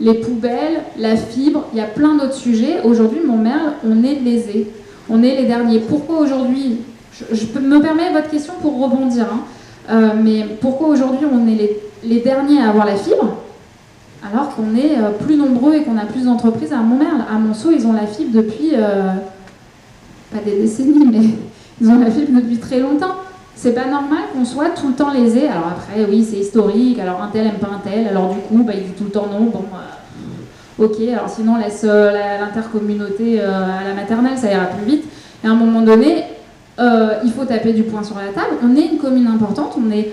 les poubelles, la fibre, il y a plein d'autres sujets. Aujourd'hui, Montmerle, on est lésés. On est les derniers. Pourquoi aujourd'hui, je me permets votre question pour rebondir, hein, mais pourquoi aujourd'hui on est les derniers à avoir la fibre alors qu'on est plus nombreux et qu'on a plus d'entreprises à Montmerle? À Monceau, ils ont la fibre depuis, pas des décennies, mais ils ont la fibre depuis très longtemps. C'est pas normal qu'on soit tout le temps lésé. Alors après, oui, c'est historique, alors un tel aime pas un tel, alors du coup, il dit tout le temps non, bon, ok, alors sinon laisse l'intercommunauté à la maternelle, ça ira plus vite. Et à un moment donné, il faut taper du poing sur la table. On est une commune importante, on est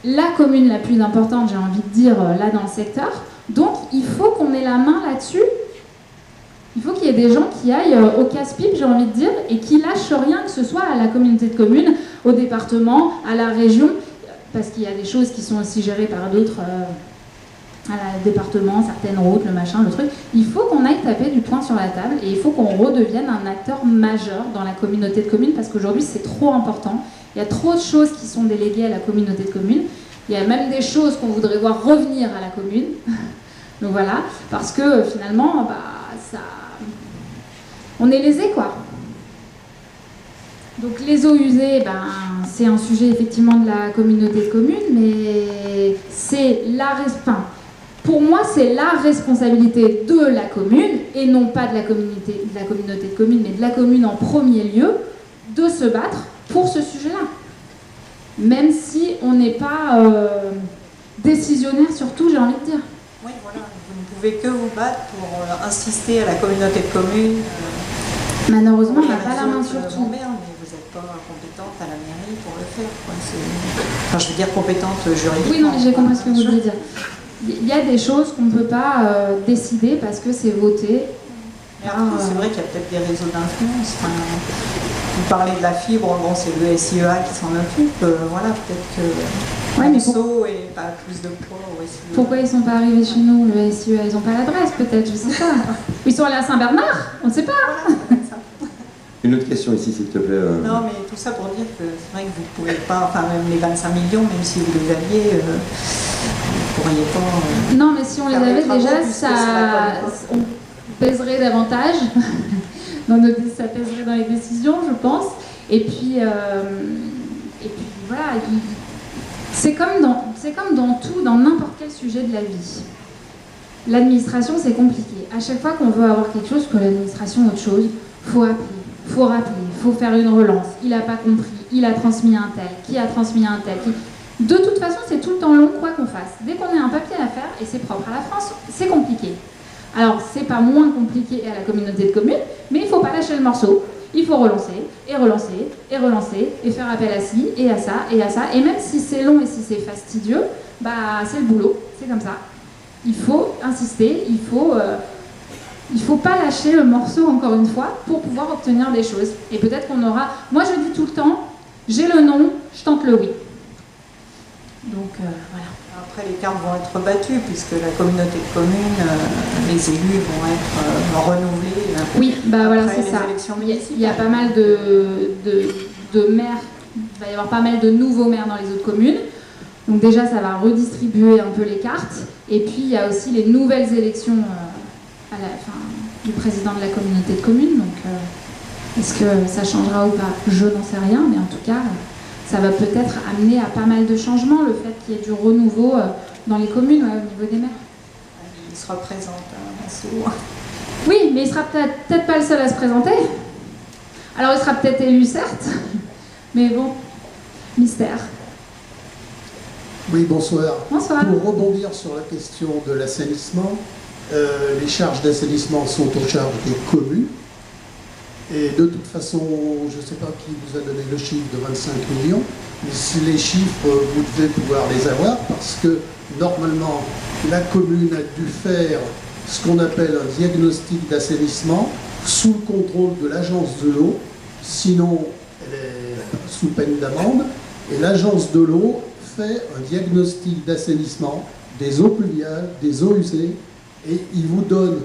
la commune la plus importante, j'ai envie de dire, là dans le secteur. Donc il faut qu'on ait la main là-dessus. Il faut qu'il y ait des gens qui aillent au casse-pipe, j'ai envie de dire, et qui lâchent rien, que ce soit à la communauté de communes, au département, à la région, parce qu'il y a des choses qui sont aussi gérées par d'autres, à la département, certaines routes, le machin, le truc. Il faut qu'on aille taper du poing sur la table et il faut qu'on redevienne un acteur majeur dans la communauté de communes, parce qu'aujourd'hui c'est trop important. Il y a trop de choses qui sont déléguées à la communauté de communes. Il y a même des choses qu'on voudrait voir revenir à la commune. Donc voilà, parce que finalement, ça... on est lésés, quoi. Donc les eaux usées, c'est un sujet effectivement de la communauté de communes, mais c'est pour moi, c'est la responsabilité de la commune, et non pas de la communauté de communes, mais de la commune en premier lieu, de se battre pour ce sujet-là. Même si on n'est pas décisionnaire sur tout, j'ai envie de dire. Oui, voilà, vous ne pouvez que vous battre pour insister à la communauté de communes. Malheureusement, on n'a pas la main sur tout. Mais vous n'êtes pas compétente à la mairie pour le faire, quoi. Enfin, je veux dire compétente juridiquement. Oui, non, mais j'ai compris ce que vous voulez dire. Il y a des choses qu'on ne peut pas décider parce que c'est voté. Mais après, c'est vrai qu'il y a peut-être des réseaux d'influence. Enfin, vous parlez de la fibre, bon, c'est le SIEA qui s'en occupe. Voilà, peut-être que Monceau et pas plus de poids au SIEA. Pourquoi ils ne sont pas arrivés chez nous, le SIEA? Ils n'ont pas l'adresse, peut-être, je ne sais pas. Ils sont allés à Saint-Bernard, on ne sait pas. Voilà, une autre question ici, s'il te plaît. Non, mais tout ça pour dire que c'est vrai que vous ne pouvez pas, enfin même les 25 millions, même si vous les aviez, vous ne pourriez pas... non, mais si on les avait déjà, on pèserait davantage. Ça pèserait dans les décisions, je pense. Et puis voilà, c'est comme dans tout, dans n'importe quel sujet de la vie. L'administration, c'est compliqué. À chaque fois qu'on veut avoir quelque chose que l'administration autre chose, faut appeler. Faut rappeler, faut faire une relance. Il n'a pas compris, il a transmis un tel, qui a transmis un tel. De toute façon, c'est tout le temps long, quoi qu'on fasse. Dès qu'on a un papier à faire, et c'est propre à la France, c'est compliqué. Alors, c'est pas moins compliqué à la communauté de communes, mais il ne faut pas lâcher le morceau. Il faut relancer, et relancer, et relancer, et faire appel à ci, et à ça, et à ça. Et même si c'est long et si c'est fastidieux, c'est le boulot, c'est comme ça. Il faut insister, il faut pas lâcher le morceau, encore une fois, pour pouvoir obtenir des choses. Et peut-être qu'on aura... Moi, je dis tout le temps, j'ai le non, je tente le oui. Donc, voilà. Après, les cartes vont être battues, puisque la communauté de communes, les élus vont être renouvelés. Oui, voilà, c'est ça. Il y a pas mal de maires, il va y avoir pas mal de nouveaux maires dans les autres communes. Donc déjà, ça va redistribuer un peu les cartes. Et puis, il y a aussi les nouvelles élections... du président de la communauté de communes, donc est-ce que ça changera ou pas? Je n'en sais rien, mais en tout cas, ça va peut-être amener à pas mal de changements, le fait qu'il y ait du renouveau dans les communes, au niveau des maires. Il se représente, Monceau. Oui, mais il sera peut-être pas le seul à se présenter. Alors il sera peut-être élu, certes, mais bon, mystère. Oui, bonsoir. Bonsoir. Pour rebondir sur la question de l'assainissement, les charges d'assainissement sont aux charges des communes. Et de toute façon, je ne sais pas qui vous a donné le chiffre de 25 millions, mais si les chiffres, vous devez pouvoir les avoir, parce que normalement, la commune a dû faire ce qu'on appelle un diagnostic d'assainissement sous le contrôle de l'agence de l'eau, sinon elle est sous peine d'amende, et l'agence de l'eau fait un diagnostic d'assainissement des eaux pluviales, des eaux usées, et il vous donne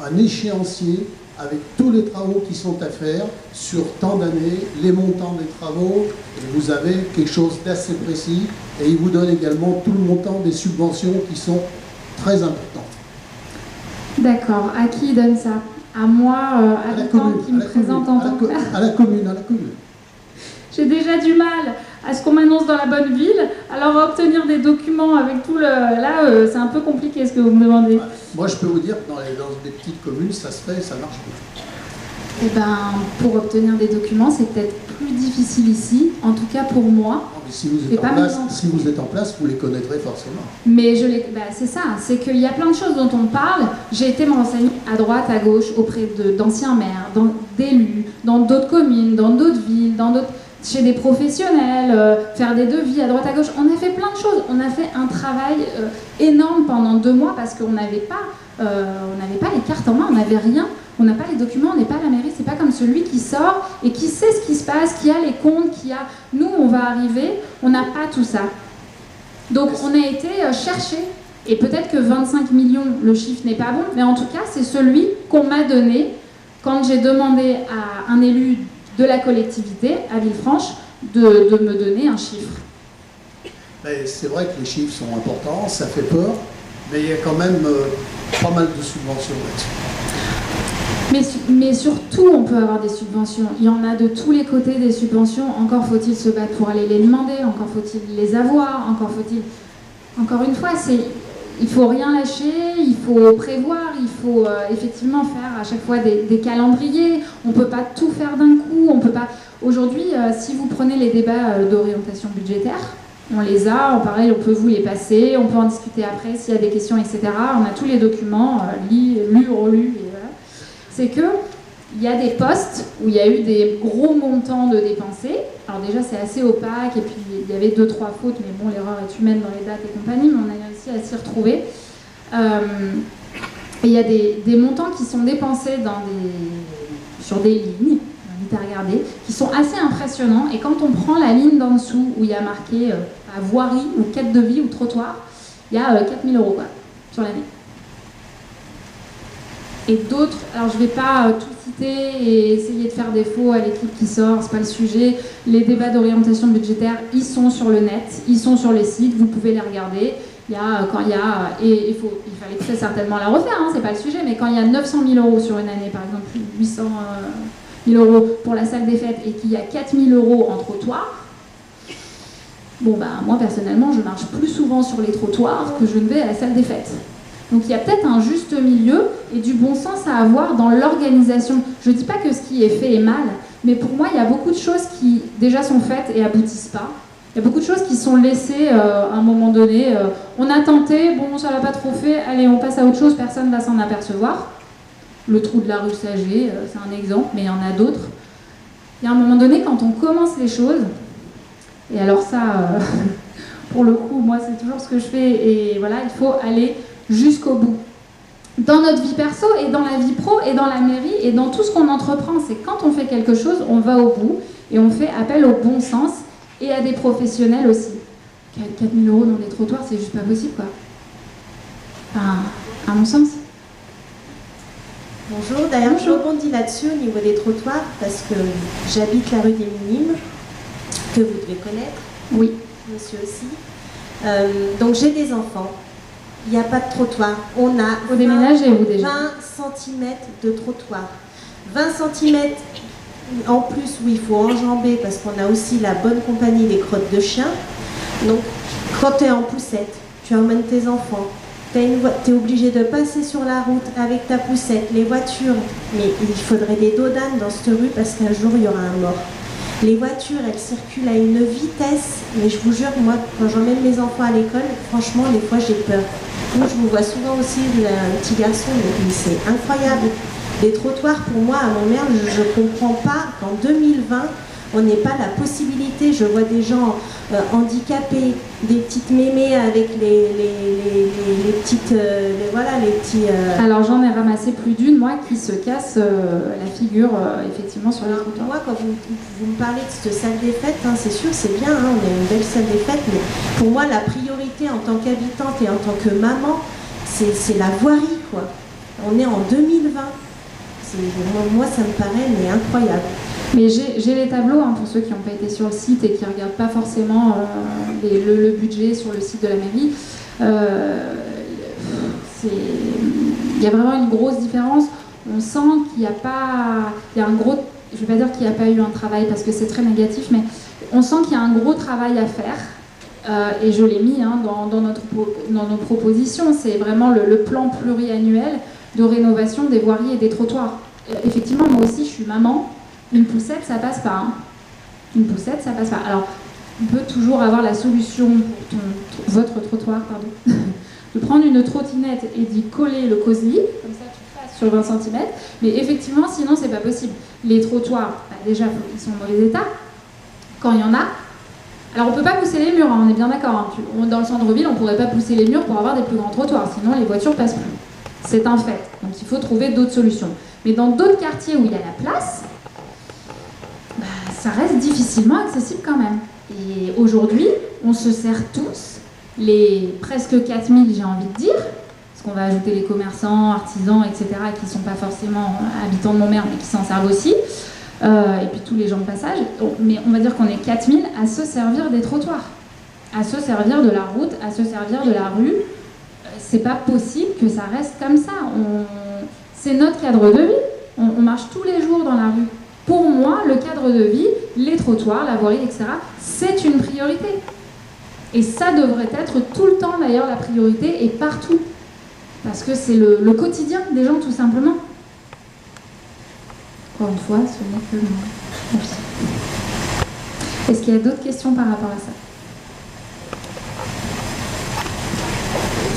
un échéancier avec tous les travaux qui sont à faire sur tant d'années, les montants des travaux, et vous avez quelque chose d'assez précis, et il vous donne également tout le montant des subventions qui sont très importantes. D'accord. À qui il donne ça? À moi, habitant qui me présente en tant que... À la commune. J'ai déjà du mal à ce qu'on m'annonce dans la bonne ville, alors obtenir des documents avec tout le... Là, c'est un peu compliqué ce que vous me demandez. Moi, je peux vous dire que dans des petites communes, ça se fait et ça marche bien. Eh ben, pour obtenir des documents, c'est peut-être plus difficile ici, en tout cas pour moi. Non, mais si vous êtes en place, vous les connaîtrez forcément. Mais c'est ça, c'est qu'il y a plein de choses dont on parle. J'ai été me renseigner à droite, à gauche, auprès d'anciens maires, d'élus, dans d'autres communes, dans d'autres villes, chez des professionnels, faire des devis à droite, à gauche. On a fait plein de choses. On a fait un travail énorme pendant 2 mois parce qu'on n'avait pas les cartes en main, on n'avait rien. On n'a pas les documents, on n'est pas à la mairie, c'est pas comme celui qui sort et qui sait ce qui se passe, qui a les comptes, Nous, on va arriver, on n'a pas tout ça. Donc, on a été chercher. Et peut-être que 25 millions, le chiffre n'est pas bon, mais en tout cas, c'est celui qu'on m'a donné quand j'ai demandé à un élu de la collectivité, à Villefranche, de me donner un chiffre. C'est vrai que les chiffres sont importants, ça fait peur, mais il y a quand même pas mal de subventions là-dessus. Mais surtout, on peut avoir des subventions. Il y en a de tous les côtés des subventions. Encore faut-il se battre pour aller les demander, encore faut-il les avoir, encore faut-il... Encore une fois, il faut rien lâcher, il faut prévoir, il faut effectivement faire à chaque fois des calendriers. On ne peut pas tout faire d'un coup. On peut pas... Aujourd'hui, si vous prenez les débats d'orientation budgétaire, on les a, pareil, on peut vous les passer, on peut en discuter après s'il y a des questions, etc. On a tous les documents, lus, relus, et voilà. C'est qu'il y a des postes où il y a eu des gros montants de dépensés. Alors déjà, c'est assez opaque, et puis il y avait 2-3 fautes, mais bon, l'erreur est humaine dans les dates et compagnie, mais on a réussi à s'y retrouver. Et il y a des montants qui sont dépensés sur des lignes, à regarder, qui sont assez impressionnants, et quand on prend la ligne d'en dessous, où il y a marqué à voirie, ou quête de vie, ou trottoir, il y a 4 000 € sur l'année. Et d'autres, alors je ne vais pas tout citer et essayer de faire défaut à l'équipe qui sort, c'est pas le sujet. Les débats d'orientation budgétaire, ils sont sur le net, ils sont sur les sites, vous pouvez les regarder. Il fallait très certainement la refaire, hein, c'est pas le sujet, mais quand il y a 900 000 € sur une année, par exemple 800 000 € pour la salle des fêtes, et qu'il y a 4 000 € en trottoir, moi personnellement, je marche plus souvent sur les trottoirs que je ne vais à la salle des fêtes. Donc il y a peut-être un juste milieu et du bon sens à avoir dans l'organisation. Je ne dis pas que ce qui est fait est mal, mais pour moi, il y a beaucoup de choses qui déjà sont faites et aboutissent pas. Il y a beaucoup de choses qui sont laissées à un moment donné. On a tenté, ça l'a pas trop fait, allez, on passe à autre chose, personne ne va s'en apercevoir. Le trou de la rue Saget, c'est un exemple, mais il y en a d'autres. Il y a un moment donné, quand on commence les choses, et alors ça, pour le coup, moi, c'est toujours ce que je fais, et voilà, il faut aller jusqu'au bout. Dans notre vie perso et dans la vie pro et dans la mairie et dans tout ce qu'on entreprend, c'est quand on fait quelque chose, on va au bout et on fait appel au bon sens et à des professionnels aussi. 4 000 € dans des trottoirs, c'est juste pas possible, quoi. Enfin, à mon sens. Bonjour, d'ailleurs je rebondis là-dessus au niveau des trottoirs parce que j'habite la rue des Minimes, que vous devez connaître. Oui. Monsieur aussi. Donc j'ai des enfants. Il n'y a pas de trottoir. On a au déménager, vous déjà 20 cm de trottoir. 20 cm en plus où il faut enjamber parce qu'on a aussi la bonne compagnie des crottes de chiens. Donc quand tu es en poussette, tu emmènes tes enfants, tu es obligé de passer sur la route avec ta poussette, les voitures. Mais il faudrait des dodanes dans cette rue parce qu'un jour il y aura un mort. Les voitures, elles circulent à une vitesse, mais je vous jure, moi, quand j'emmène mes enfants à l'école, franchement, des fois, j'ai peur. Moi, je vous vois souvent aussi, un petit garçon, mais c'est incroyable. Les trottoirs, pour moi, à mon maire, je ne comprends pas qu'en 2020, on n'ait pas la possibilité. Je vois des gens handicapés, des petites mémés avec les petites... les petits... Alors, j'en ai ramassé plus d'une, moi, qui se casse la figure, effectivement, sur les trottoirs. Moi, quand vous me parlez de cette salle des fêtes, hein, c'est sûr, c'est bien, hein, on a une belle salle des fêtes, mais pour moi, la priorité en tant qu'habitante et en tant que maman, c'est la voirie, quoi. On est en 2020. Moi, ça me paraît mais incroyable. Mais j'ai les tableaux, hein, pour ceux qui n'ont pas été sur le site et qui ne regardent pas forcément le budget sur le site de la mairie. il y a vraiment une grosse différence. On sent qu'il n'y a pas... Il y a un gros... Je ne vais pas dire qu'il n'y a pas eu un travail parce que c'est très négatif, mais on sent qu'il y a un gros travail à faire. Et je l'ai mis dans nos propositions. C'est vraiment le plan pluriannuel de rénovation des voiries et des trottoirs. Effectivement, moi aussi, je suis maman. Une poussette, ça passe pas. Hein. Une poussette, ça passe pas. Alors, on peut toujours avoir la solution pour votre trottoir, pardon, de prendre une trottinette et d'y coller le cosy, comme ça tu passes sur 20 cm. Mais effectivement, sinon, c'est pas possible. Les trottoirs, déjà, ils sont en mauvais état. Quand il y en a, alors on peut pas pousser les murs, hein, on est bien d'accord. Hein. Dans le centre-ville, on pourrait pas pousser les murs pour avoir des plus grands trottoirs, sinon les voitures passent plus. C'est un fait. Donc il faut trouver d'autres solutions. Mais dans d'autres quartiers où il y a la place, ça reste difficilement accessible quand même. Et aujourd'hui, on se sert tous, les presque 4000, j'ai envie de dire, parce qu'on va ajouter les commerçants, artisans, etc., qui ne sont pas forcément habitants de Montmerle, mais qui s'en servent aussi, et puis tous les gens de passage. Mais on va dire qu'on est 4000 à se servir des trottoirs, à se servir de la route, à se servir de la rue. C'est pas possible que ça reste comme ça. C'est notre cadre de vie. On marche tous les jours dans la rue. Pour moi, le cadre de vie, les trottoirs, la voirie, etc., c'est une priorité. Et ça devrait être tout le temps, d'ailleurs, la priorité et partout. Parce que c'est le quotidien des gens, tout simplement. Encore une fois, ce n'est que moi. Merci. Est-ce qu'il y a d'autres questions par rapport à ça?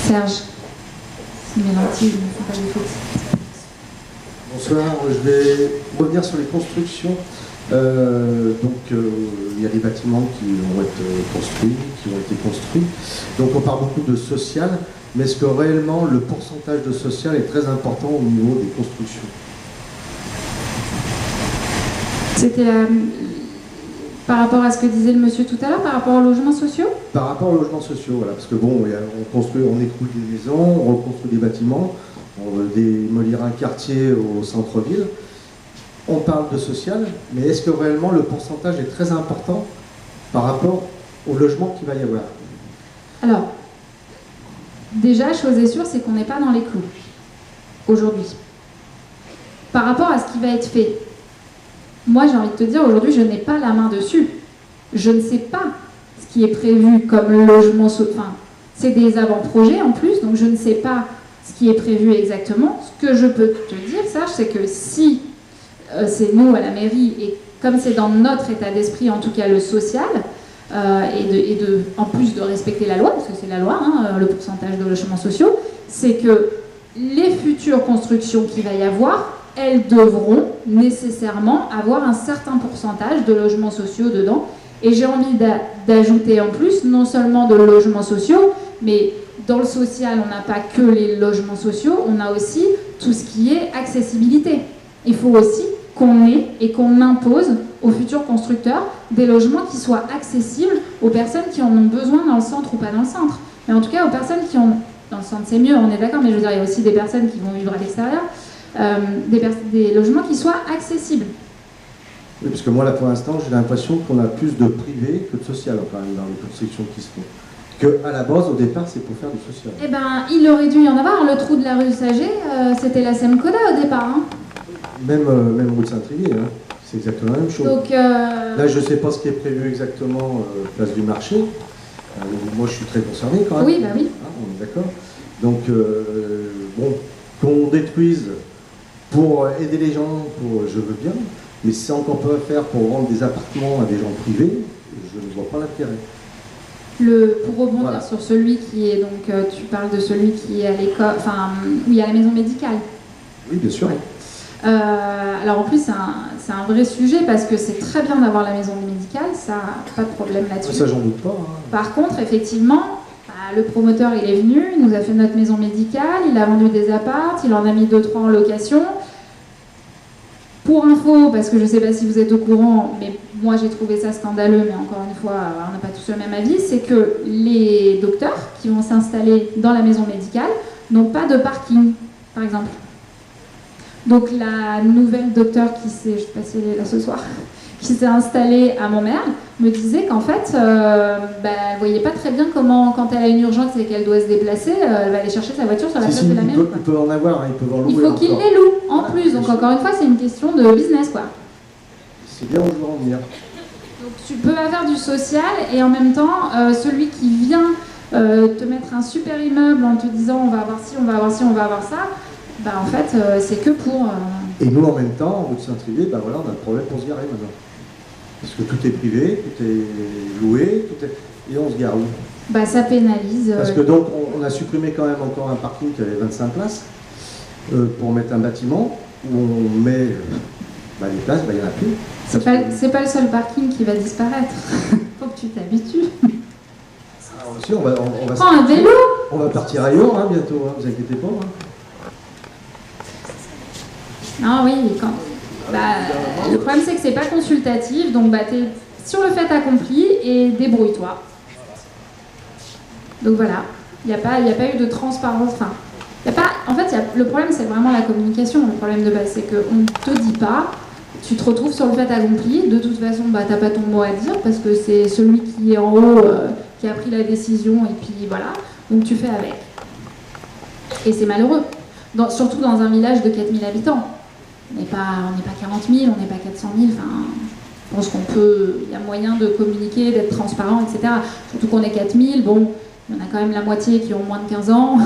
Serge, c'est mes lentilles, il ne faut pas les fausses. Bonsoir, je vais revenir sur les constructions. Il y a des bâtiments qui vont être construits, qui ont été construits. Donc on parle beaucoup de social, mais est-ce que réellement le pourcentage de social est très important au niveau des constructions? C'était par rapport à ce que disait le monsieur tout à l'heure, par rapport aux logements sociaux? Par rapport aux logements sociaux, voilà, parce que bon, on écroule des maisons, on reconstruit des bâtiments, on veut démolir un quartier au centre-ville. On parle de social, mais est-ce que réellement le pourcentage est très important par rapport au logement qu'il va y avoir? Alors, déjà, chose est sûre, c'est qu'on n'est pas dans les clous aujourd'hui. Par rapport à ce qui va être fait, moi j'ai envie de te dire, aujourd'hui, je n'ai pas la main dessus. Je ne sais pas ce qui est prévu comme logement social. Enfin, c'est des avant-projets en plus, donc je ne sais pas ce qui est prévu exactement. Ce que je peux te dire, Serge, c'est que si c'est nous à la mairie, et comme c'est dans notre état d'esprit, en tout cas le social, en plus de respecter la loi, parce que c'est la loi, hein, le pourcentage de logements sociaux, c'est que les futures constructions qu'il va y avoir, elles devront nécessairement avoir un certain pourcentage de logements sociaux dedans. Et j'ai envie d'ajouter en plus, non seulement de logements sociaux, mais dans le social, on n'a pas que les logements sociaux, on a aussi tout ce qui est accessibilité. Il faut aussi qu'on ait et qu'on impose aux futurs constructeurs des logements qui soient accessibles aux personnes qui en ont besoin dans le centre ou pas dans le centre. Mais en tout cas, aux personnes qui ont... Dans le centre, c'est mieux, on est d'accord, mais je veux dire, il y a aussi des personnes qui vont vivre à l'extérieur. Des logements qui soient accessibles. Oui, parce que moi, là, pour l'instant, j'ai l'impression qu'on a plus de privé que de social, quand même, dans les constructions qui se font. Qu'à la base, au départ, c'est pour faire du social. Eh bien, il aurait dû y en avoir. Le trou de la rue Saget, c'était la SEMCODA au départ. Hein. Même rue de Saint-Trivier, hein. C'est exactement la même chose. Donc, là, je ne sais pas ce qui est prévu exactement place du marché. Moi, je suis très concerné quand même. Oui, bah oui. Ah, on est d'accord. Donc, bon, qu'on détruise pour aider les gens, je veux bien, mais si c'est encore peu à faire pour vendre des appartements à des gens privés, je ne vois pas l'intérêt. Pour rebondir sur celui qui est, donc tu parles de celui qui est à l'école, enfin, où il y a la maison médicale. Oui, bien sûr. Ouais. Alors en plus, c'est un vrai sujet parce que c'est très bien d'avoir la maison médicale, ça, pas de problème là-dessus. Ça, j'en doute pas. Hein. Par contre, effectivement, le promoteur, il est venu, il nous a fait notre maison médicale, il a vendu des apparts, il en a mis 2-3 en location. Pour info, parce que je ne sais pas si vous êtes au courant, mais moi j'ai trouvé ça scandaleux, mais encore une fois, on n'a pas tous le même avis, c'est que les docteurs qui vont s'installer dans la maison médicale n'ont pas de parking, par exemple. Donc la nouvelle docteure qui s'est, je ne sais pas si elle est là ce soir, qui qui s'est installée à Montmerle me disait qu'en fait, elle ne voyait pas très bien comment, quand elle a une urgence et qu'elle doit se déplacer, elle va aller chercher sa voiture sur la place de la mairie. Ils peuvent en avoir, ils peuvent en louer. Il faut qu'ils les louent en plus. Donc encore une fois, c'est une question de business, quoi. C'est bien où je veux en venir. Donc tu peux avoir du social et en même temps, celui qui vient te mettre un super immeuble en te disant on va avoir ci, on va avoir ci, on va avoir ça, en fait, c'est que pour... Et nous, en même temps, en rue de Saint-Trivier, voilà, on a le problème pour se garer maintenant. Parce que tout est privé, tout est loué, et on se gare où? Ça pénalise. Parce que donc, on a supprimé quand même encore un parking qui avait 25 places pour mettre un bâtiment où on met les places, il n'y en a plus. C'est pas le seul parking qui va disparaître. Faut que tu t'habitues. Alors aussi, on va prends un vélo. On va partir ailleurs bientôt, vous inquiétez pas. Non, oui, le problème c'est que c'est pas consultatif, donc t'es sur le fait accompli et débrouille-toi. Donc voilà, il n'y a pas eu de transparence. Le problème c'est vraiment la communication. Le problème de base c'est qu'on ne te dit pas, tu te retrouves sur le fait accompli. De toute façon, t'as pas ton mot à dire parce que c'est celui qui est en haut qui a pris la décision et puis voilà. Donc tu fais avec. Et c'est malheureux, surtout dans un village de 4000 habitants. On n'est pas 40 000, on n'est pas 400 000, je pense il y a moyen de communiquer, d'être transparent, etc. Surtout qu'on est 4 000, il y en a quand même la moitié qui ont moins de 15 ans,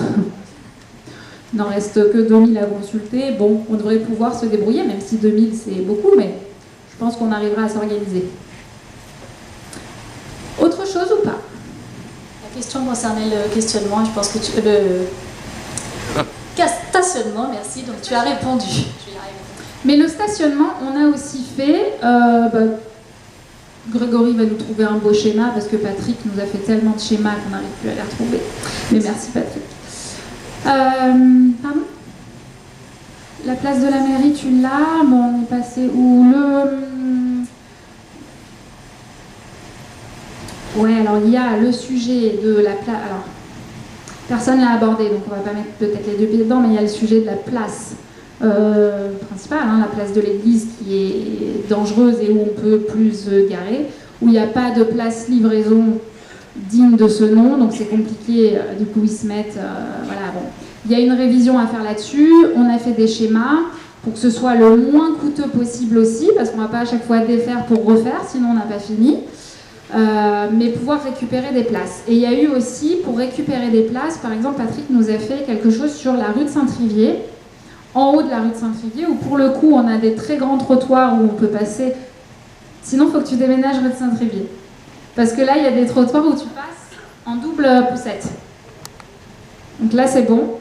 il n'en reste que 2 000 à consulter, on devrait pouvoir se débrouiller, même si 2 000 c'est beaucoup, mais je pense qu'on arrivera à s'organiser. Autre chose ou pas? La question concernait le questionnement, je pense que stationnement, merci, donc tu as répondu. Mais le stationnement, on a aussi fait... Grégory va nous trouver un beau schéma parce que Patrick nous a fait tellement de schémas qu'on n'arrive plus à les retrouver. Mais merci Patrick. Pardon? La place de la mairie, tu l'as. On est passé où? Ouais, alors il y a le sujet de la place... Alors, personne ne l'a abordé, donc on va pas mettre peut-être les deux pieds dedans, mais il y a le sujet de la place principale, la place de l'église qui est dangereuse et où on peut plus se garer, où il n'y a pas de place livraison digne de ce nom, donc c'est compliqué, du coup ils se mettent... Il y a une révision à faire là-dessus, on a fait des schémas pour que ce soit le moins coûteux possible aussi, parce qu'on ne va pas à chaque fois défaire pour refaire, sinon on n'a pas fini. Mais pouvoir récupérer des places. Et il y a eu aussi, pour récupérer des places, par exemple, Patrick nous a fait quelque chose sur la rue de Saint-Trivier, en haut de la rue de Saint-Trivier, où pour le coup, on a des très grands trottoirs où on peut passer. Sinon, il faut que tu déménages rue de Saint-Trivier. Parce que là, il y a des trottoirs où tu passes en double poussette. Donc là, c'est bon.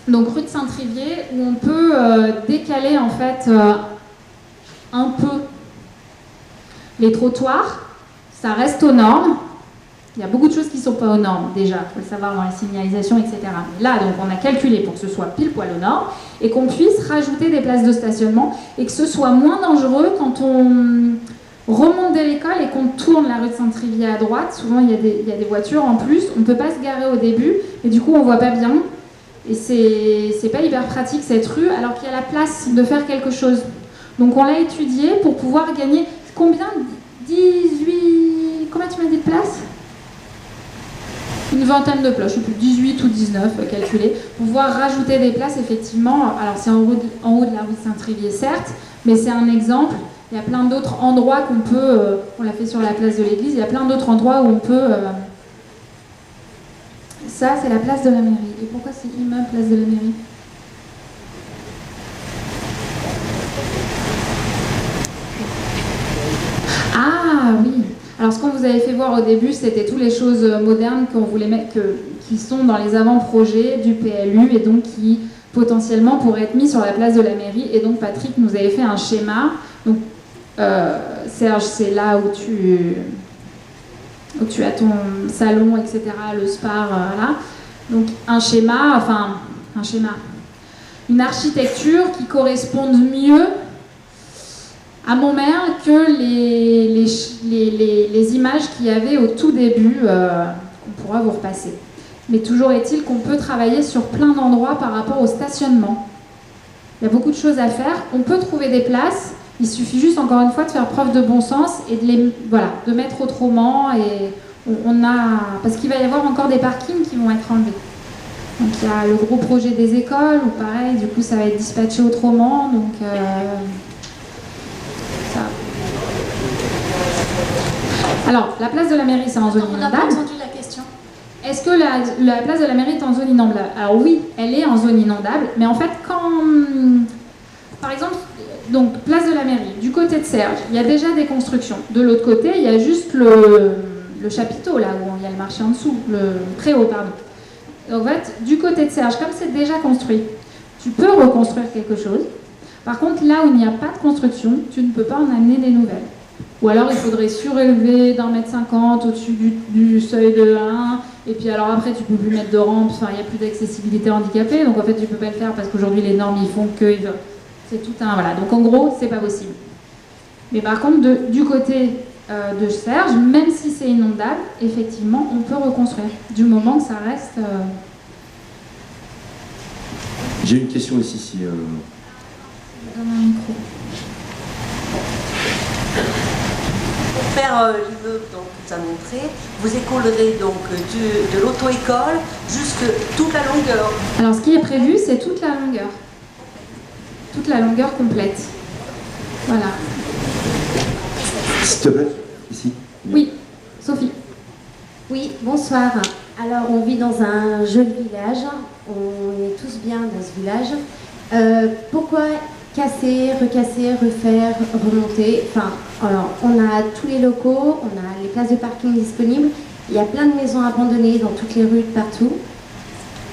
Donc rue de Saint-Trivier, où on peut décaler en fait un peu les trottoirs, ça reste aux normes. Il y a beaucoup de choses qui ne sont pas aux normes déjà, il faut le savoir dans les signalisations, etc. Mais là, donc, on a calculé pour que ce soit pile poil aux normes et qu'on puisse rajouter des places de stationnement et que ce soit moins dangereux quand on remonte de l'école et qu'on tourne la rue de Saint-Trivier à droite. Souvent, il y a des voitures en plus, on ne peut pas se garer au début et du coup, on ne voit pas bien. Et c'est pas hyper pratique cette rue alors qu'il y a la place de faire quelque chose. Donc, on l'a étudié pour pouvoir gagner combien? 18... Combien tu m'as dit de places? Une vingtaine de places, je ne sais plus, 18 ou 19 calculées, pour pouvoir rajouter des places effectivement. Alors c'est en haut de la rue de Saint-Trivier certes, mais c'est un exemple. Il y a plein d'autres endroits qu'on peut, on l'a fait sur la place de l'église, il y a plein d'autres endroits où on peut... Ça c'est la place de la mairie. Et pourquoi c'est immeuble place de la mairie? Ah oui. Alors, ce qu'on vous avait fait voir au début, c'était toutes les choses modernes qu'on voulait mettre, qui sont dans les avant-projets du PLU et donc qui potentiellement pourraient être mis sur la place de la mairie. Et donc, Patrick nous avait fait un schéma. Donc, Serge, c'est là où tu as ton salon, etc., le spa, voilà. Donc, une architecture qui corresponde mieux à Montmerle que les images qu'il y avait au tout début, qu'on pourra vous repasser. Mais toujours est-il qu'on peut travailler sur plein d'endroits par rapport au stationnement. Il y a beaucoup de choses à faire. On peut trouver des places, Il suffit juste, encore une fois, de faire preuve de bon sens et de mettre autrement. Et parce qu'il va y avoir encore des parkings qui vont être enlevés. Donc il y a le gros projet des écoles, où pareil, du coup ça va être dispatché autrement. Donc ça. Alors, la place de la mairie, c'est en zone On n'a pas inondable. entendu la question. Est-ce que la place de la mairie est en zone inondable? Alors oui, elle est en zone inondable, mais en fait, par exemple, donc place de la mairie, du côté de Serge, il y a déjà des constructions. De l'autre côté, il y a juste le chapiteau, là où il y a le marché en dessous, le préau, pardon. En fait, du côté de Serge, comme c'est déjà construit, tu peux reconstruire quelque chose. Par contre, là où il n'y a pas de construction, tu ne peux pas en amener des nouvelles. Ou alors, il faudrait surélever d'1,50 m au-dessus du seuil de 1. Et puis alors après, tu peux plus mettre de rampe. Enfin, il n'y a plus d'accessibilité handicapée. Donc en fait, tu peux pas le faire parce qu'aujourd'hui, les normes, ils font que... C'est tout un... Voilà. Donc en gros, c'est pas possible. Mais par contre, du côté de Serge, même si c'est inondable, effectivement, on peut reconstruire. Du moment que ça reste... J'ai une question ici. Si, Donne un micro. Pour faire l'immeuble que tu as montré, vous écolerez donc de l'auto-école jusque toute la longueur. Alors ce qui est prévu, c'est toute la longueur. Toute la longueur complète. Voilà. s'il te plaît, ici. Oui, Sophie. Oui, bonsoir. Alors, on vit dans un joli village. On est tous bien dans ce village. Pourquoi casser, recasser, refaire, remonter? Enfin, alors, on a tous les locaux, on a les places de parking disponibles. Il y a plein de maisons abandonnées dans toutes les rues, partout.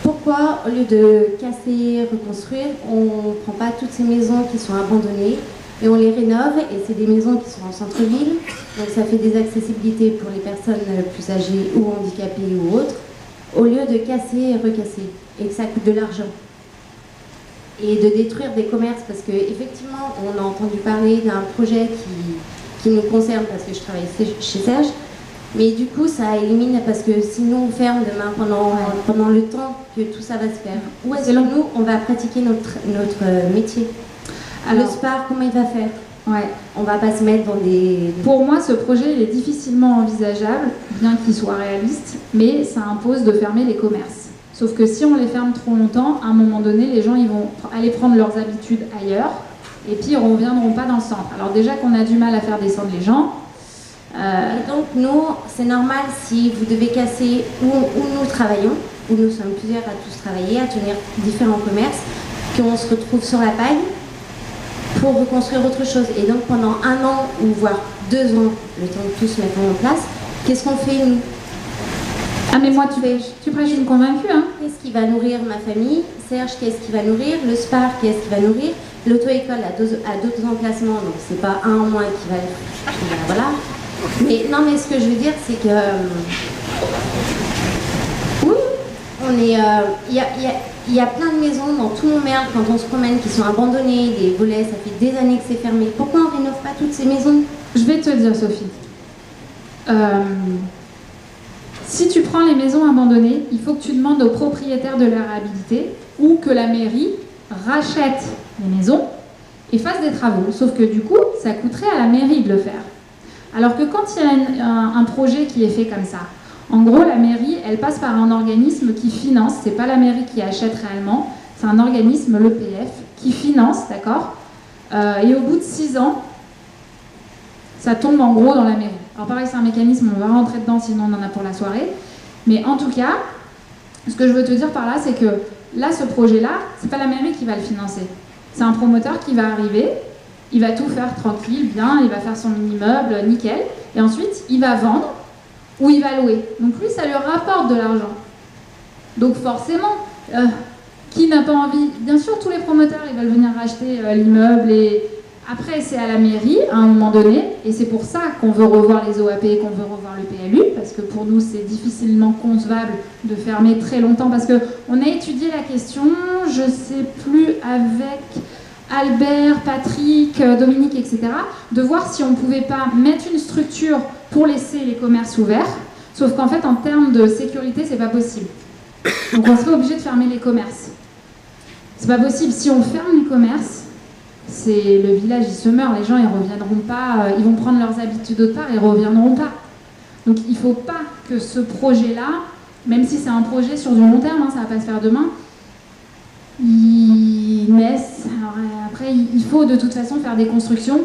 Pourquoi, au lieu de casser, reconstruire, on ne prend pas toutes ces maisons qui sont abandonnées et on les rénove? Et c'est des maisons qui sont en centre-ville, donc ça fait des accessibilités pour les personnes plus âgées ou handicapées ou autres, au lieu de casser et recasser, et que ça coûte de l'argent. Et de détruire des commerces, parce qu'effectivement, on a entendu parler d'un projet qui nous concerne, parce que je travaille chez Serge, mais du coup, ça élimine, parce que sinon on ferme demain pendant le temps que tout ça va se faire. Où est-ce que nous, on va pratiquer notre métier? Alors, le SPAR, comment il va faire? Ouais. On va pas se mettre dans des... Pour moi, ce projet, il est difficilement envisageable, bien qu'il soit réaliste, mais ça impose de fermer les commerces. Sauf que si on les ferme trop longtemps, à un moment donné, les gens ils vont aller prendre leurs habitudes ailleurs, et puis ils ne reviendront pas dans le centre. Alors déjà qu'on a du mal à faire descendre les gens... Et donc nous, c'est normal si vous devez casser où nous travaillons, où nous sommes plusieurs à tous travailler, à tenir différents commerces, qu'on se retrouve sur la paille pour reconstruire autre chose. Et donc pendant 1 an ou voire 2 ans, le temps de tout se mettre en place, qu'est-ce qu'on fait nous? Ah mais moi tu prêches une convaincue hein. Qu'est-ce qui va nourrir ma famille? Serge, qu'est-ce qui va nourrir? Le SPAR, qu'est-ce qui va nourrir? L'auto-école a d'autres emplacements, donc c'est pas un en moins qui va... Voilà. Mais non, mais ce que je veux dire, c'est que... oui, on est... Il y a plein de maisons dans tout Montmerle, quand on se promène, qui sont abandonnées, des volets, ça fait des années que c'est fermé. Pourquoi on ne rénove pas toutes ces maisons? Je vais te dire, Sophie. Si tu prends les maisons abandonnées, il faut que tu demandes aux propriétaires de la réhabiliter ou que la mairie rachète les maisons et fasse des travaux. Sauf que du coup, ça coûterait à la mairie de le faire. Alors que quand il y a un projet qui est fait comme ça, en gros, la mairie, elle passe par un organisme qui finance, c'est pas la mairie qui achète réellement, c'est un organisme, l'EPF, qui finance, d'accord? Et au bout de 6 ans, ça tombe en gros dans la mairie. Alors pareil, c'est un mécanisme, on va rentrer dedans, sinon on en a pour la soirée. Mais en tout cas, ce que je veux te dire par là, c'est que là, ce projet-là, c'est pas la mairie qui va le financer. C'est un promoteur qui va arriver, il va tout faire tranquille, bien, il va faire son immeuble, nickel, et ensuite, il va vendre ou il va louer. Donc lui, ça lui rapporte de l'argent. Donc forcément, qui n'a pas envie? Bien sûr, tous les promoteurs, ils veulent venir racheter l'immeuble, et après, c'est à la mairie, à un moment donné, et c'est pour ça qu'on veut revoir les OAP, qu'on veut revoir le PLU, parce que pour nous, c'est difficilement concevable de fermer très longtemps, parce qu'on a étudié la question, je sais plus, avec Albert, Patrick, Dominique, etc., de voir si on ne pouvait pas mettre une structure pour laisser les commerces ouverts, sauf qu'en fait, en termes de sécurité, c'est pas possible. Donc on serait obligé de fermer les commerces. C'est pas possible. Si on ferme les commerces, le village, il se meurt, les gens, ils reviendront pas, ils vont prendre leurs habitudes d'autre part, ils reviendront pas. Donc il faut pas que ce projet-là, même si c'est un projet sur du long terme, hein, ça va pas se faire demain, il naisse. Alors après, il faut de toute façon faire des constructions,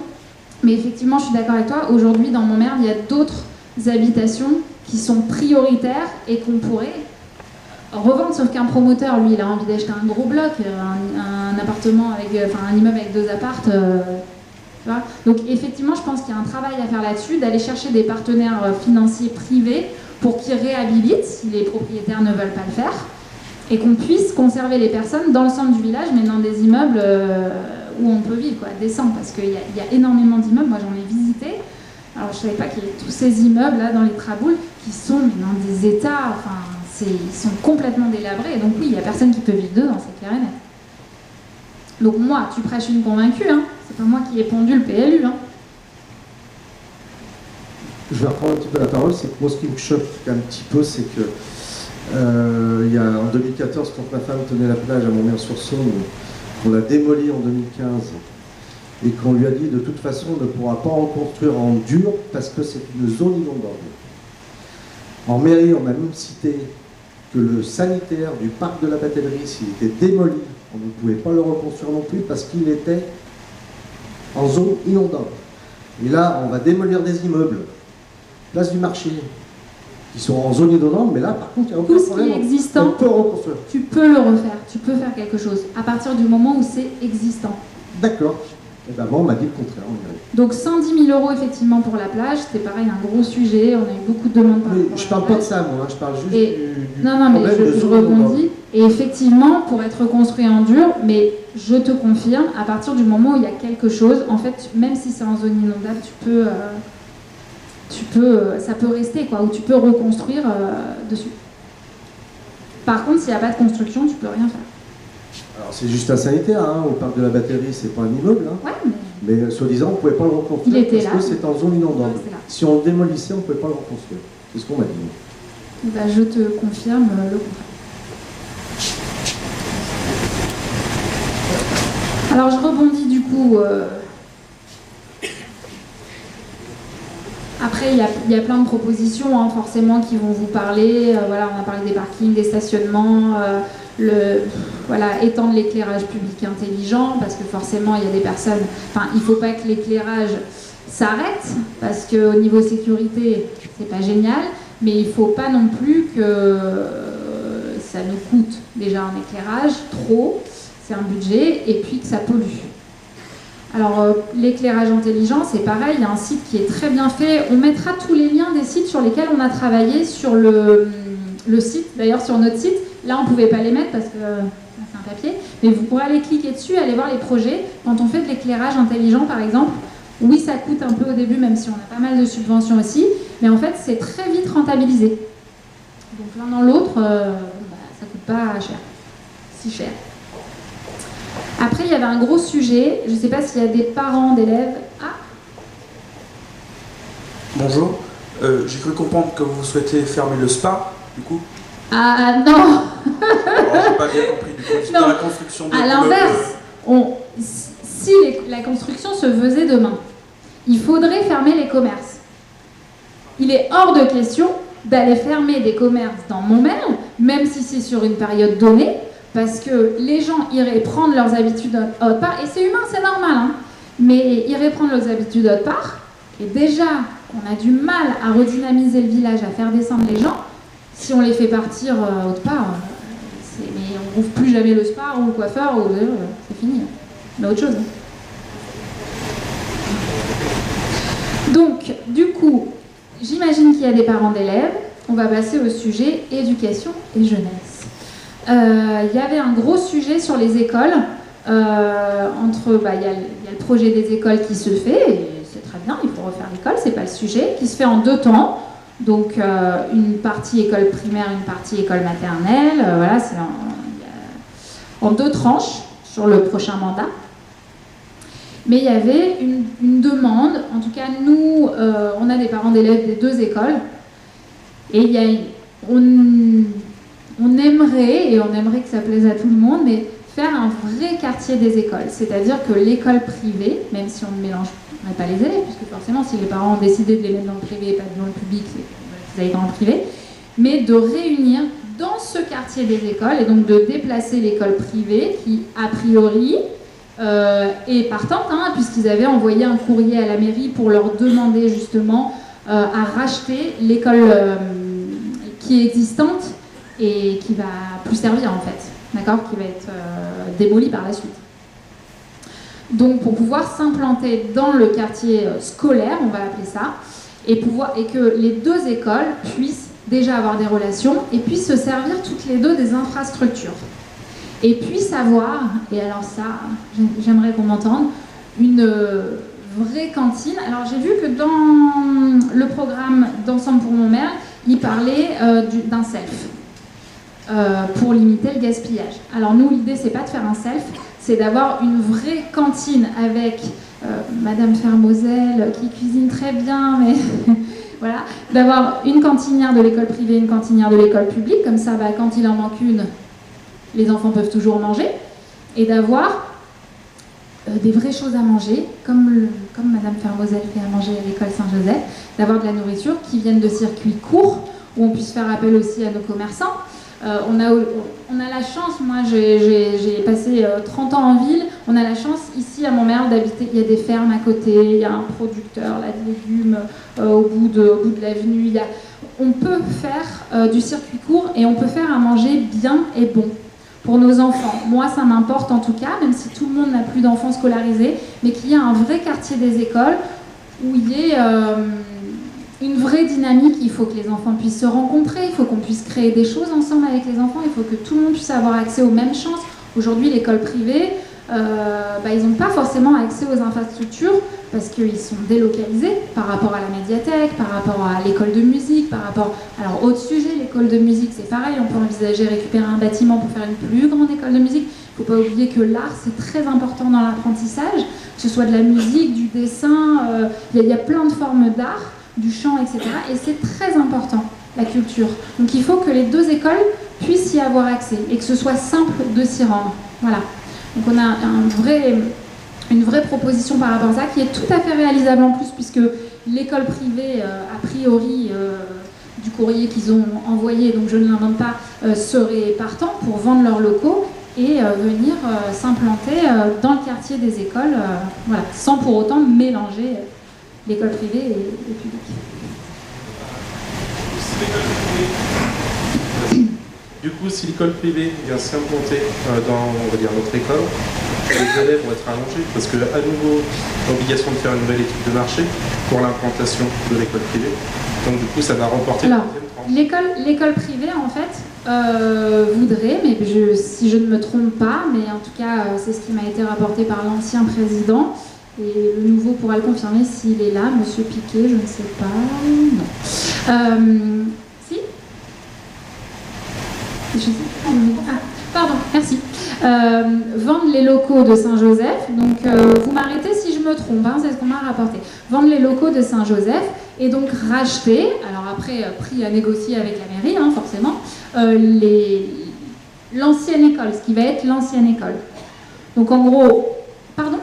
mais effectivement, je suis d'accord avec toi, aujourd'hui, dans Montmerle, il y a d'autres habitations qui sont prioritaires et qu'on pourrait revendre, sauf qu'un promoteur, lui, il a envie d'acheter un gros bloc, un appartement un immeuble avec 2 appartes. Tu vois. Donc effectivement, je pense qu'il y a un travail à faire là-dessus, d'aller chercher des partenaires financiers privés pour qu'ils réhabilitent si les propriétaires ne veulent pas le faire, et qu'on puisse conserver les personnes dans le centre du village, mais dans des immeubles où on peut vivre, quoi, décents, parce qu'il y a énormément d'immeubles. Moi, j'en ai visité. Alors, je ne savais pas qu'il y avait tous ces immeubles là dans les Traboules qui sont dans des états, ils sont complètement délabrés. Donc oui, il n'y a personne qui peut vivre dedans, c'est clair et net. Donc moi, tu prêches une convaincue, hein. C'est pas moi qui ai pondu le PLU. Hein. Je vais reprendre un petit peu la parole. C'est que moi, ce qui me choque un petit peu, c'est que il y a en 2014, quand ma femme tenait la plage à Montmerle-sur-Saône, on l'a démolie en 2015 et qu'on lui a dit de toute façon on ne pourra pas reconstruire en dur parce que c'est une zone inondable. En mairie, on m'a même cité que le sanitaire du parc de la Batellerie, s'il était démoli, on ne pouvait pas le reconstruire non plus parce qu'il était en zone inondable. Et là, on va démolir des immeubles, place du marché, qui sont en zone inondable, mais là, par contre, il n'y a aucun problème. Tout ce qui est existant, on peut reconstruire. Tu peux le refaire, tu peux faire quelque chose, à partir du moment où c'est existant. D'accord. Et ben moi, on m'a dit le contraire. Donc 110 000 € effectivement pour la plage, c'était pareil, un gros sujet, on a eu beaucoup de demandes par rapport à la je parle plage. pas de ça, moi, je parle juste du non, mais problème de je zone rebondis. inondable. Et effectivement, pour être reconstruit en dur, mais je te confirme, à partir du moment où il y a quelque chose, en fait, même si c'est en zone inondable, ça peut rester, quoi, ou tu peux reconstruire dessus. Par contre, s'il n'y a pas de construction, tu peux rien faire. Alors c'est juste un sanitaire, hein, au parc de la Batterie, c'est pas un immeuble, hein. Ouais, mais soi-disant, on ne pouvait pas le reconstruire parce que c'est en zone inondable. Si on le démolissait, on ne pouvait pas le reconstruire. C'est ce qu'on m'a dit. Bah, je te confirme le contraire. Alors je rebondis du coup. Après, il y a plein de propositions, hein, forcément, qui vont vous parler. Voilà, on a parlé des parkings, des stationnements, étendre l'éclairage public intelligent, parce que forcément, il y a des personnes... Enfin, il ne faut pas que l'éclairage s'arrête, parce qu'au niveau sécurité, c'est pas génial, mais il ne faut pas non plus que ça nous coûte déjà un éclairage, trop, c'est un budget, et puis que ça pollue. Alors, l'éclairage intelligent, c'est pareil, il y a un site qui est très bien fait. On mettra tous les liens des sites sur lesquels on a travaillé sur le site, d'ailleurs sur notre site. Là, on ne pouvait pas les mettre parce que c'est un papier, mais vous pourrez aller cliquer dessus, aller voir les projets. Quand on fait de l'éclairage intelligent, par exemple, oui, ça coûte un peu au début, même si on a pas mal de subventions aussi, mais en fait, c'est très vite rentabilisé. Donc l'un dans l'autre, ça coûte pas cher, si cher. Après, il y avait un gros sujet, je ne sais pas s'il y a des parents d'élèves. Ah. Bonjour, j'ai cru comprendre que vous souhaitez fermer le spa, du coup. Ah non. Alors, j'ai pas bien compris, du coup, c'est dans la construction de... À l'inverse, si la construction se faisait demain, il faudrait fermer les commerces. Il est hors de question d'aller fermer des commerces dans Montmerle, même si c'est sur une période donnée, parce que les gens iraient prendre leurs habitudes autre part, et c'est humain, c'est normal, hein, mais iraient prendre leurs habitudes autre part, et déjà, on a du mal à redynamiser le village, à faire descendre les gens, si on les fait partir autre part, mais on n'ouvre plus jamais le spa ou le coiffeur, c'est fini, mais autre chose. Donc, du coup, j'imagine qu'il y a des parents d'élèves, on va passer au sujet éducation et jeunesse. Il y avait un gros sujet sur les écoles, il y a le projet des écoles qui se fait, et c'est très bien, il faut refaire l'école, c'est pas le sujet, qui se fait en 2 temps, donc une partie école primaire, une partie école maternelle, voilà, c'est en 2 tranches sur le prochain mandat. Mais il y avait une demande, en tout cas nous, on a des parents d'élèves des 2 écoles, et on aimerait que ça plaise à tout le monde, mais faire un vrai quartier des écoles. C'est-à-dire que l'école privée, même si on ne mélangerait pas les élèves, puisque forcément si les parents ont décidé de les mettre dans le privé et pas dans le public, c'est qu'ils aillent dans le privé, mais de réunir dans ce quartier des écoles, et donc de déplacer l'école privée qui, a priori, est partante, hein, puisqu'ils avaient envoyé un courrier à la mairie pour leur demander justement à racheter l'école qui est existante et qui va plus servir en fait, d'accord, qui va être démolie par la suite. Donc pour pouvoir s'implanter dans le quartier scolaire, on va appeler ça, et que les deux écoles puissent déjà avoir des relations et puissent se servir toutes les deux des infrastructures. Et puissent avoir, et alors ça, j'aimerais qu'on m'entende, une vraie cantine. Alors j'ai vu que dans le programme d'Ensemble pour mon maire, il parlait d'un self pour limiter le gaspillage. Alors nous, l'idée, c'est pas de faire un self, c'est d'avoir une vraie cantine avec Madame Fermoselle qui cuisine très bien, mais voilà, d'avoir une cantinière de l'école privée, une cantinière de l'école publique, comme ça, quand il en manque une, les enfants peuvent toujours manger, et d'avoir des vraies choses à manger, comme Madame Fermoselle fait à manger à l'école Saint-Joseph, d'avoir de la nourriture qui vienne de circuits courts, où on puisse faire appel aussi à nos commerçants. On a la chance, moi j'ai passé 30 ans en ville, on a la chance ici à Montmerle d'habiter, il y a des fermes à côté, il y a un producteur là, de légumes au bout de l'avenue, on peut faire du circuit court et on peut faire à manger bien et bon pour nos enfants. Moi ça m'importe en tout cas, même si tout le monde n'a plus d'enfants scolarisés, mais qu'il y ait un vrai quartier des écoles où il y ait une vraie dynamique. Il faut que les enfants puissent se rencontrer, il faut qu'on puisse créer des choses ensemble avec les enfants, il faut que tout le monde puisse avoir accès aux mêmes chances. Aujourd'hui, l'école privée, ils n'ont pas forcément accès aux infrastructures parce qu'ils sont délocalisés par rapport à la médiathèque, par rapport à l'école de musique, par rapport... Alors, autre sujet, l'école de musique, c'est pareil, on peut envisager récupérer un bâtiment pour faire une plus grande école de musique. Il ne faut pas oublier que l'art, c'est très important dans l'apprentissage, que ce soit de la musique, du dessin, il y a plein de formes d'art, du chant, etc. Et c'est très important, la culture. Donc il faut que les deux écoles puissent y avoir accès et que ce soit simple de s'y rendre. Voilà. Donc on a une vraie proposition par rapport à ça qui est tout à fait réalisable en plus, puisque l'école privée, a priori, du courrier qu'ils ont envoyé, donc je ne l'invente pas, serait partant pour vendre leurs locaux et venir s'implanter dans le quartier des écoles, voilà, sans pour autant mélanger l'école privée et publique. Du coup, si l'école privée vient s'implanter dans, on va dire, notre école, les élèves vont être allongés parce que, à nouveau, l'obligation de faire une nouvelle étude de marché pour l'implantation de l'école privée. Donc, du coup, ça va remporter Alors, la deuxième tranche. L'école privée, en fait, voudrait, mais si je ne me trompe pas, mais en tout cas, c'est ce qui m'a été rapporté par l'ancien président, et le nouveau pourra le confirmer s'il est là, Monsieur Piquet, je ne sais pas, non. Si je sais pas, pardon, merci. Vendre les locaux de Saint-Joseph, donc vous m'arrêtez si je me trompe, hein, c'est ce qu'on m'a rapporté. Vendre les locaux de Saint-Joseph et donc racheter, alors après prix à négocier avec la mairie, hein, forcément, l'ancienne école, ce qui va être l'ancienne école. Donc en gros, pardon ?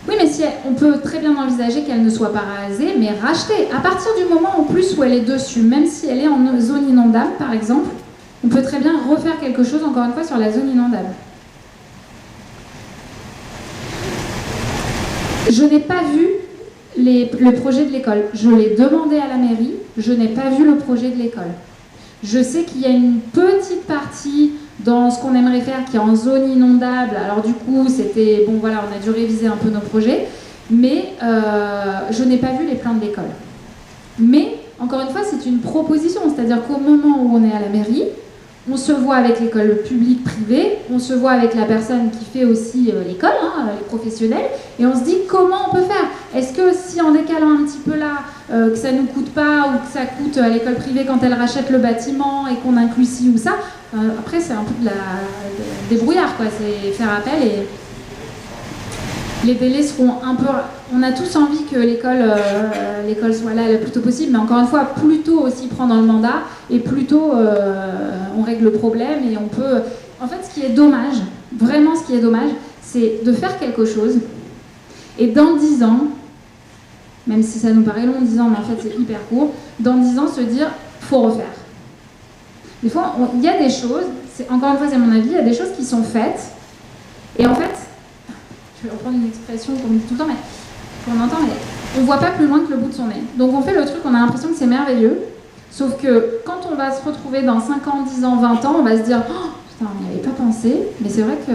Oui, mais on peut très bien envisager qu'elle ne soit pas rasée, mais rachetée. À partir du moment en plus où elle est dessus, même si elle est en zone inondable, par exemple, on peut très bien refaire quelque chose, encore une fois, sur la zone inondable. Je n'ai pas vu le projet de l'école. Je l'ai demandé à la mairie, je n'ai pas vu le projet de l'école. Je sais qu'il y a une petite partie dans ce qu'on aimerait faire qui est en zone inondable. Alors du coup, c'était... Bon voilà, on a dû réviser un peu nos projets, mais je n'ai pas vu les plans de l'école. Mais, encore une fois, c'est une proposition, c'est-à-dire qu'au moment où on est à la mairie, on se voit avec l'école publique privée, on se voit avec la personne qui fait aussi l'école, hein, les professionnels, et on se dit comment on peut faire. Est-ce que si en décalant un petit peu là, que ça ne nous coûte pas, ou que ça coûte à l'école privée quand elle rachète le bâtiment et qu'on inclut ci ou ça, après c'est un peu des brouillards, quoi, c'est faire appel et les délais seront un peu... On a tous envie que l'école soit là le plus tôt possible, mais encore une fois, plus tôt aussi prend dans le mandat, et plus tôt on règle le problème, et on peut... En fait, ce qui est dommage, vraiment ce qui est dommage, c'est de faire quelque chose et dans 10 ans, même si ça nous paraît long 10 ans, mais en fait c'est hyper court, dans 10 ans se dire faut refaire. Des fois, il y a des choses, encore une fois c'est mon avis, il y a des choses qui sont faites et en fait, je vais reprendre une expression qu'on dit tout le temps, mais qu'on entend, mais on voit pas plus loin que le bout de son nez. Donc on fait le truc, on a l'impression que c'est merveilleux, sauf que quand on va se retrouver dans 5 ans, 10 ans, 20 ans, on va se dire oh, putain, on n'y avait pas pensé, mais c'est vrai que...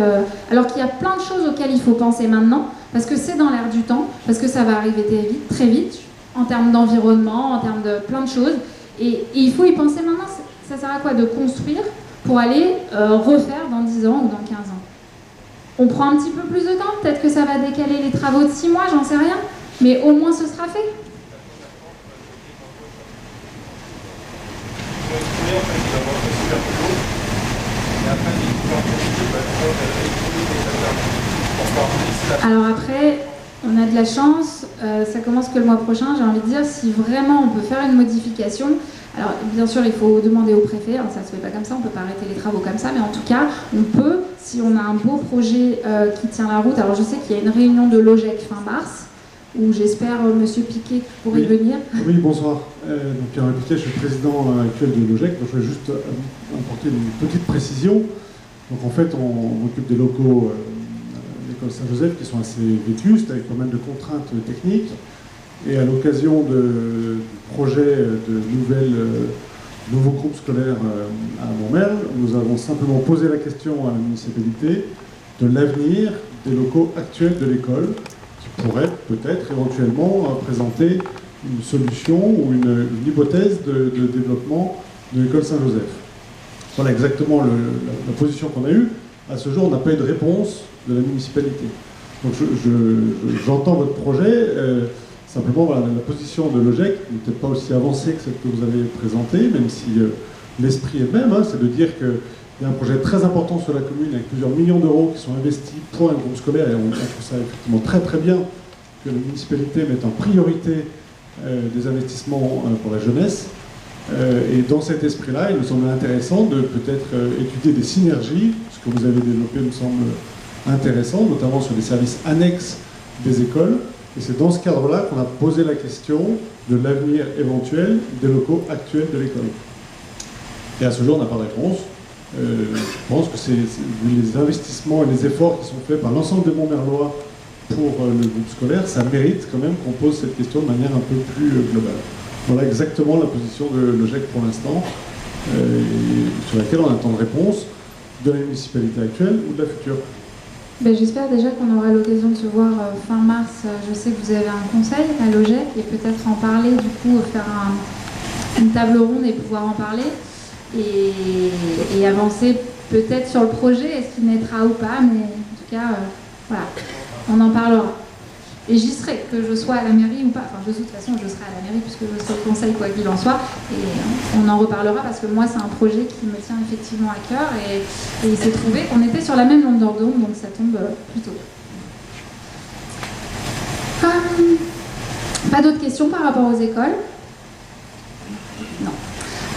Alors qu'il y a plein de choses auxquelles il faut penser maintenant, parce que c'est dans l'air du temps, parce que ça va arriver très vite, en termes d'environnement, en termes de plein de choses, et il faut y penser maintenant. Ça sert à quoi de construire pour aller refaire dans 10 ans ou dans 15 ans? On prend un petit peu plus de temps, peut-être que ça va décaler les travaux de 6 mois, j'en sais rien, mais au moins ce sera fait. Alors après, on a de la chance, ça commence que le mois prochain, j'ai envie de dire, si vraiment on peut faire une modification, alors bien sûr il faut demander au préfet, alors ça se fait pas comme ça, on peut pas arrêter les travaux comme ça, mais en tout cas on peut, si on a un beau projet qui tient la route. Alors je sais qu'il y a une réunion de l'OGEC fin mars, où j'espère Monsieur Piquet pourrait venir. Oui, bonsoir. Donc Pierre Piquet, je suis le président actuel de l'OGEC, donc je vais juste apporter une petite précision. Donc en fait on occupe des locaux l'école Saint-Joseph qui sont assez vétustes, avec pas mal de contraintes techniques. Et à l'occasion du projet de nouveaux groupes scolaires à Montmerle, nous avons simplement posé la question à la municipalité de l'avenir des locaux actuels de l'école, qui pourraient peut-être éventuellement présenter une solution ou une hypothèse de développement de l'école Saint-Joseph. Voilà exactement la position qu'on a eue. À ce jour, on n'a pas eu de réponse de la municipalité. Donc j'entends votre projet. Simplement, voilà, la position de l'OGEC n'est peut-être pas aussi avancée que celle que vous avez présentée, même si l'esprit est le même, hein, c'est de dire qu'il y a un projet très important sur la commune avec plusieurs millions d'euros qui sont investis pour un groupe scolaire, et on trouve ça effectivement très très bien que la municipalité mette en priorité des investissements pour la jeunesse. Et dans cet esprit-là, il me semble intéressant de peut-être étudier des synergies, ce que vous avez développé me semble intéressant, notamment sur des services annexes des écoles. Et c'est dans ce cadre-là qu'on a posé la question de l'avenir éventuel des locaux actuels de l'école. Et à ce jour, on n'a pas de réponse. Je pense que les investissements et les efforts qui sont faits par l'ensemble des Montmerlois pour le groupe scolaire, ça mérite quand même qu'on pose cette question de manière un peu plus globale. Voilà exactement la position de l'OGEC pour l'instant, sur laquelle on attend de réponse de la municipalité actuelle ou de la future. Ben, j'espère déjà qu'on aura l'occasion de se voir fin mars. Je sais que vous avez un conseil à l'OGEC et peut-être en parler, du coup, faire une table ronde et pouvoir en parler et avancer peut-être sur le projet, est-ce qu'il naîtra ou pas, mais en tout cas, voilà, on en parlera. Et j'y serai, que je sois à la mairie ou pas. Enfin, de toute façon, je serai à la mairie puisque je serai au conseil, quoi qu'il en soit. Et on en reparlera parce que moi, c'est un projet qui me tient effectivement à cœur. Et il s'est trouvé qu'on était sur la même longueur d'onde, donc ça tombe plutôt. Pas d'autres questions par rapport aux écoles? Non.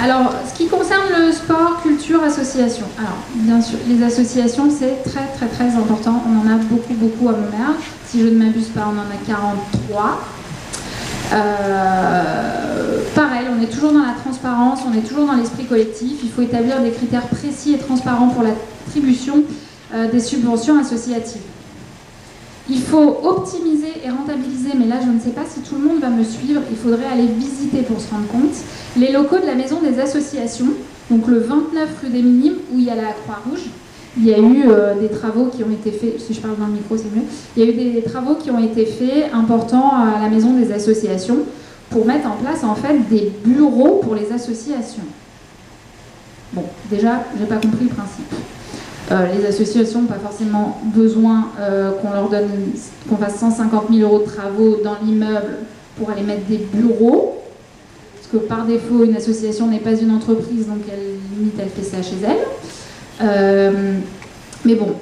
Alors, ce qui concerne le sport, culture, association. Alors, bien sûr, les associations, c'est très, très, très important. On en a beaucoup, beaucoup à Montmerle. Si je ne m'abuse pas, on en a 43. Pareil, on est toujours dans la transparence, on est toujours dans l'esprit collectif. Il faut établir des critères précis et transparents pour l'attribution des subventions associatives. Il faut optimiser et rentabiliser, mais là je ne sais pas si tout le monde va me suivre, il faudrait aller visiter pour se rendre compte, les locaux de la maison des associations, donc le 29 rue des Minimes, où il y a la Croix-Rouge. Il y a eu des travaux qui ont été faits, si je parle dans le micro c'est mieux, il y a eu des travaux qui ont été faits importants à la maison des associations pour mettre en place en fait des bureaux pour les associations. Bon, déjà, j'ai pas compris le principe. Les associations n'ont pas forcément besoin qu'on leur donne, qu'on fasse 150 000 € de travaux dans l'immeuble pour aller mettre des bureaux, parce que par défaut, une association n'est pas une entreprise, donc elle fait ça chez elle. Mais bon,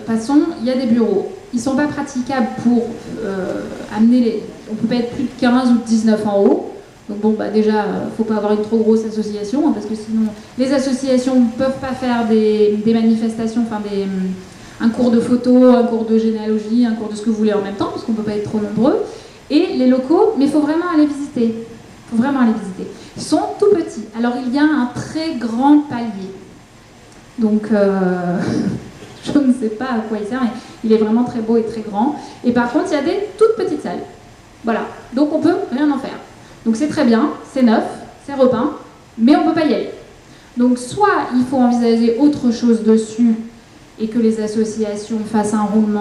passons, il y a des bureaux. Ils ne sont pas praticables pour amener les... On ne peut pas être plus de 15 ou de 19 en haut. Donc bon, bah déjà, faut pas avoir une trop grosse association, hein, parce que sinon, les associations ne peuvent pas faire des manifestations, enfin un cours de photo, un cours de généalogie, un cours de ce que vous voulez en même temps, parce qu'on ne peut pas être trop nombreux. Et les locaux, mais il faut vraiment aller visiter. Il faut vraiment aller visiter. Ils sont tout petits. Alors il y a un très grand palier. Donc je ne sais pas à quoi il sert, mais il est vraiment très beau et très grand. Et par contre, il y a des toutes petites salles. Voilà. Donc on peut rien en faire. Donc c'est très bien, c'est neuf, c'est repeint, mais on ne peut pas y aller. Donc soit il faut envisager autre chose dessus et que les associations fassent un roulement